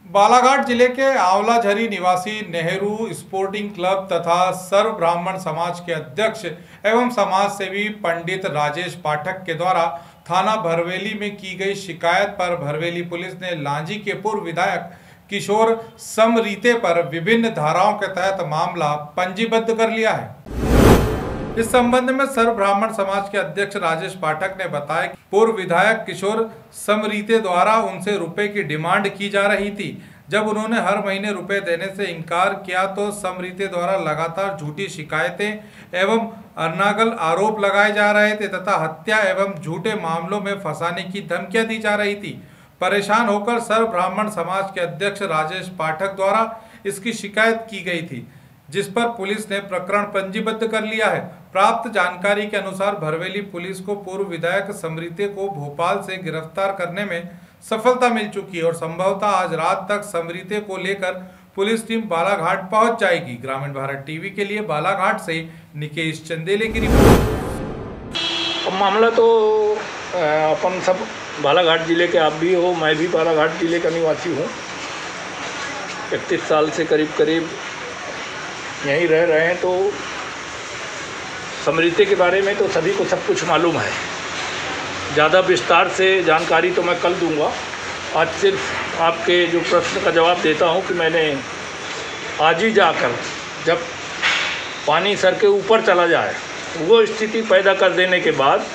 बालाघाट जिले के आंवलाझरी निवासी नेहरू स्पोर्टिंग क्लब तथा सर्व ब्राह्मण समाज के अध्यक्ष एवं समाज सेवी पंडित राजेश पाठक के द्वारा थाना भरवेली में की गई शिकायत पर भरवेली पुलिस ने लांजी के पूर्व विधायक किशोर समरीते पर विभिन्न धाराओं के तहत मामला पंजीबद्ध कर लिया है। इस संबंध में सर्व ब्राह्मण समाज के अध्यक्ष राजेश पाठक ने बताया कि पूर्व विधायक किशोर समरीते द्वारा उनसे रुपए की डिमांड की जा रही थी। जब उन्होंने हर महीने रुपए देने से इनकार किया तो समरीते द्वारा लगातार झूठी शिकायतें एवं अनागल आरोप लगाए जा रहे थे तथा हत्या एवं झूठे मामलों में फंसाने की धमकियां दी जा रही थी। परेशान होकर सर्व ब्राह्मण समाज के अध्यक्ष राजेश पाठक द्वारा इसकी शिकायत की गई थी, जिस पर पुलिस ने प्रकरण पंजीबद्ध कर लिया है। प्राप्त जानकारी के अनुसार भरवेली पुलिस को पूर्व विधायक समरीते को भोपाल से गिरफ्तार करने में सफलता मिल चुकी है और संभवतः आज रात तक समरीते को लेकर पुलिस टीम बालाघाट पहुंच जाएगी। ग्रामीण भारत टीवी के लिए बालाघाट से निकेश चंदेले की रिपोर्ट। मामला तो अपन सब बालाघाट जिले के आप भी हो, मैं भी बालाघाट जिले का निवासी हूँ। 31 साल से करीब यहीं रह रहे हैं, तो समरीते के बारे में तो सभी को सब कुछ मालूम है। ज़्यादा विस्तार से जानकारी तो मैं कल दूंगा। आज सिर्फ आपके जो प्रश्न का जवाब देता हूं कि मैंने आज ही जाकर, जब पानी सर के ऊपर चला जाए वो स्थिति पैदा कर देने के बाद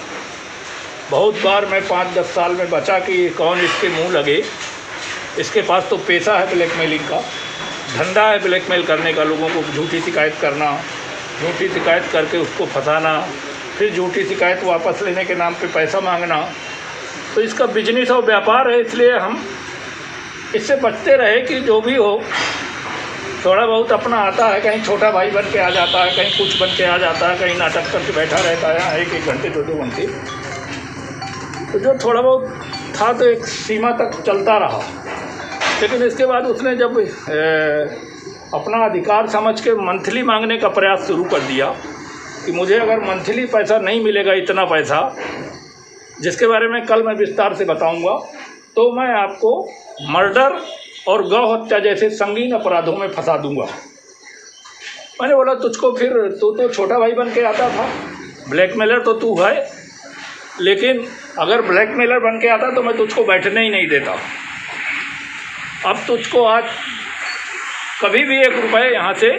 बहुत बार मैं 5-10 साल में बचा कि कौन इसके मुंह लगे। इसके पास तो पैसा है, ब्लैकमेलिंग का धंधा है, ब्लैकमेल करने का, लोगों को झूठी शिकायत करना, झूठी शिकायत करके उसको फंसाना, फिर झूठी शिकायत वापस लेने के नाम पे पैसा मांगना। तो इसका बिजनेस और व्यापार है, इसलिए हम इससे बचते रहे कि जो भी हो थोड़ा बहुत अपना आता है, कहीं छोटा भाई बन के आ जाता है, कहीं कुछ बन के आ जाता है, कहीं नाटक करके बैठा रहता है 1-1 घंटे 2-2 घंटे। तो जो थोड़ा बहुत था तो एक सीमा तक चलता रहा, लेकिन इसके बाद उसने जब अपना अधिकार समझ के मंथली मांगने का प्रयास शुरू कर दिया कि मुझे अगर मंथली पैसा नहीं मिलेगा, इतना पैसा जिसके बारे में कल मैं विस्तार से बताऊंगा, तो मैं आपको मर्डर और गौ हत्या जैसे संगीन अपराधों में फंसा दूंगा। मैंने बोला तुझको, फिर तू तो छोटा भाई बन के आता था, ब्लैकमेलर तो तू है, लेकिन अगर ब्लैकमेलर बन के आता तो मैं तुझको बैठने ही नहीं देता। अब तुझको आज कभी भी 1 रुपये यहाँ से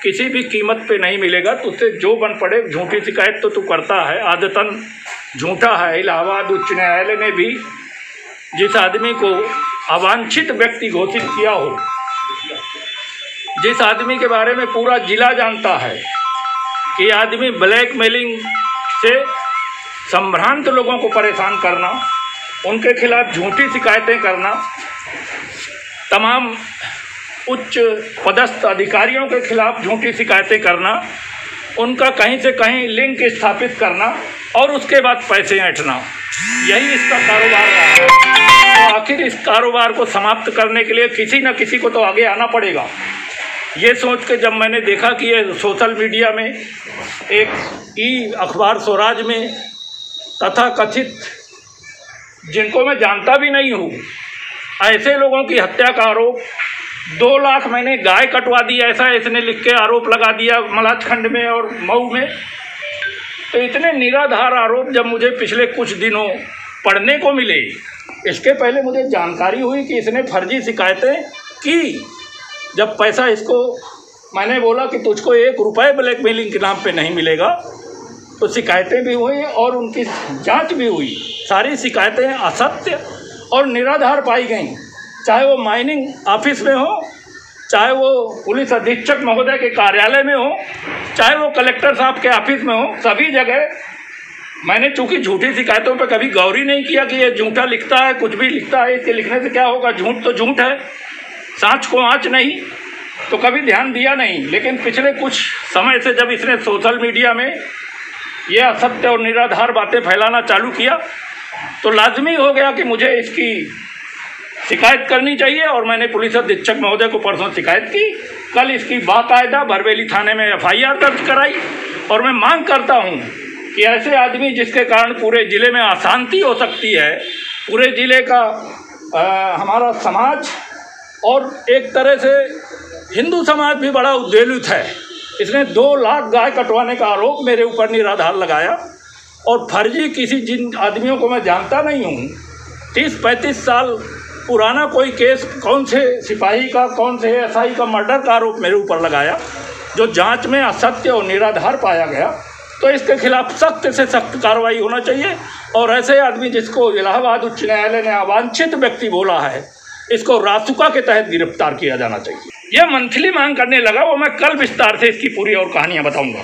किसी भी कीमत पे नहीं मिलेगा। तुझसे जो बन पड़े, झूठी शिकायत तो तू करता है, आदतन झूठा है। इलाहाबाद उच्च न्यायालय ने भी जिस आदमी को अवांछित व्यक्ति घोषित किया हो, जिस आदमी के बारे में पूरा जिला जानता है कि आदमी ब्लैकमेलिंग से संभ्रांत लोगों को परेशान करना, उनके खिलाफ झूठी शिकायतें करना, तमाम उच्च पदस्थ अधिकारियों के खिलाफ झूठी शिकायतें करना, उनका कहीं से कहीं लिंक स्थापित करना और उसके बाद पैसे ऐंठना, यही इसका कारोबार रहा है। तो आखिर इस कारोबार को समाप्त करने के लिए किसी न किसी को तो आगे आना पड़ेगा। ये सोच के जब मैंने देखा कि ये सोशल मीडिया में, एक अखबार स्वराज में तथा कथित, जिनको मैं जानता भी नहीं हूँ, ऐसे लोगों की हत्या का आरोप, 2 लाख मैंने गाय कटवा दी, ऐसा इसने लिख के आरोप लगा दिया मलाजखंड में और मऊ में। तो इतने निराधार आरोप जब मुझे पिछले कुछ दिनों पढ़ने को मिले, इसके पहले मुझे जानकारी हुई कि इसने फर्जी शिकायतें की। जब पैसा इसको मैंने बोला कि तुझको 1 रुपये ब्लैकमेलिंग के नाम पे नहीं मिलेगा, तो शिकायतें भी हुई और उनकी जांच भी हुई। सारी शिकायतें असत्य और निराधार पाई गई, चाहे वो माइनिंग ऑफिस में हो, चाहे वो पुलिस अधीक्षक महोदय के कार्यालय में हो, चाहे वो कलेक्टर साहब के ऑफिस में हो, सभी जगह मैंने चूंकि झूठी शिकायतों पे कभी गौर ही नहीं किया कि ये झूठा लिखता है, कुछ भी लिखता है, इसके लिखने से क्या होगा, झूठ तो झूठ है, सांच को आँच नहीं, तो कभी ध्यान दिया नहीं। लेकिन पिछले कुछ समय से जब इसने सोशल मीडिया में ये असत्य और निराधार बातें फैलाना चालू किया, तो लाजमी हो गया कि मुझे इसकी शिकायत करनी चाहिए। और मैंने पुलिस अधीक्षक महोदय को परसों शिकायत की, कल इसकी बाकायदा भरवेली थाने में FIR दर्ज कराई। और मैं मांग करता हूं कि ऐसे आदमी जिसके कारण पूरे ज़िले में अशांति हो सकती है, पूरे ज़िले का हमारा समाज और एक तरह से हिंदू समाज भी बड़ा उद्वेलित है। इसने 2 लाख गाय कटवाने का आरोप मेरे ऊपर निराधार लगाया और फर्जी किसी जिन आदमियों को मैं जानता नहीं हूँ, 30-35 साल पुराना कोई केस, कौन से सिपाही का, कौन से एसआई का मर्डर का आरोप मेरे ऊपर लगाया, जो जांच में असत्य और निराधार पाया गया। तो इसके खिलाफ सख्त से सख्त कार्रवाई होना चाहिए और ऐसे आदमी जिसको इलाहाबाद उच्च न्यायालय ने अवांछित व्यक्ति बोला है, इसको रासुका के तहत गिरफ्तार किया जाना चाहिए। यह मंथली मांग करने लगा, वो मैं कल विस्तार से इसकी पूरी और कहानियां बताऊंगा।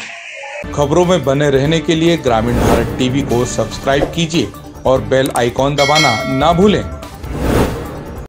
खबरों में बने रहने के लिए ग्रामीण भारत टीवी को सब्सक्राइब कीजिए और बेल आइकॉन दबाना ना भूलें।